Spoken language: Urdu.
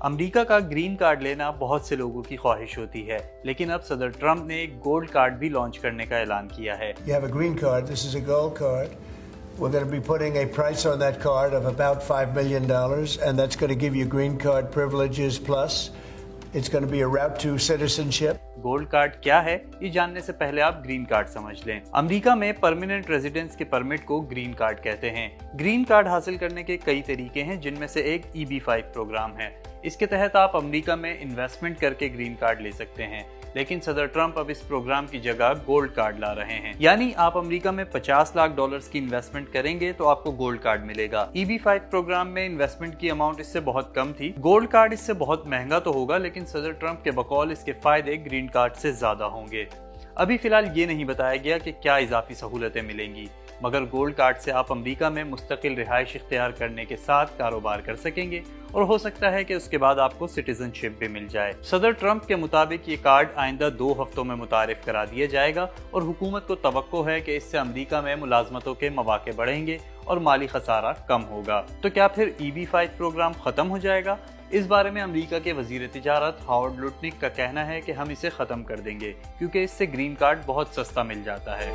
امریکہ کا گرین کارڈ لینا بہت سے لوگوں کی خواہش ہوتی ہے، لیکن اب صدر ٹرمپ نے ایک گولڈ کارڈ بھی لانچ کرنے کا اعلان کیا ہے۔ You have a green card. This is a gold card. We're going to be putting a price on that card of about $5 million, and that's going to give you green card privileges plus. It's going to be a route to citizenship. Gold card کیا ہے یہ جاننے سے پہلے آپ گرین کارڈ سمجھ لیں۔ امریکہ میں پرماننٹ ریزیڈنس کے پرمٹ کو گرین کارڈ کہتے ہیں۔ گرین کارڈ حاصل کرنے کے کئی طریقے ہیں، جن میں سے ایک EB-5 پروگرام ہے۔ اس کے تحت آپ امریکہ میں انویسٹمنٹ کر کے گرین کارڈ لے سکتے ہیں، لیکن صدر ٹرمپ اب اس پروگرام کی جگہ گولڈ کارڈ لا رہے ہیں۔ یعنی آپ امریکہ میں $50 لاکھ کی انویسٹمنٹ کریں گے تو آپ کو گولڈ کارڈ ملے گا۔ EB-5 پروگرام میں انویسٹمنٹ کی اماؤنٹ اس سے بہت کم تھی۔ گولڈ کارڈ اس سے بہت مہنگا تو ہوگا، لیکن صدر ٹرمپ کے بقول اس کے فائدے گرین کارڈ سے زیادہ ہوں گے۔ ابھی فی الحال یہ نہیں بتایا گیا کہ کیا اضافی سہولتیں ملیں گی، مگر گولڈ کارڈ سے آپ امریکہ میں مستقل رہائش اختیار کرنے کے ساتھ کاروبار کر سکیں گے، اور ہو سکتا ہے کہ اس کے بعد آپ کو سٹیزن شپ بھی مل جائے۔ صدر ٹرمپ کے مطابق یہ کارڈ آئندہ 2 ہفتوں میں متعارف کرا دیا جائے گا، اور حکومت کو توقع ہے کہ اس سے امریکہ میں ملازمتوں کے مواقع بڑھیں گے اور مالی خسارہ کم ہوگا۔ تو کیا پھر EB-5 پروگرام ختم ہو جائے گا؟ اس بارے میں امریکہ کے وزیر تجارت ہاورڈ لوٹنک کا کہنا ہے کہ ہم اسے ختم کر دیں گے، کیونکہ اس سے گرین کارڈ بہت سستا مل جاتا ہے۔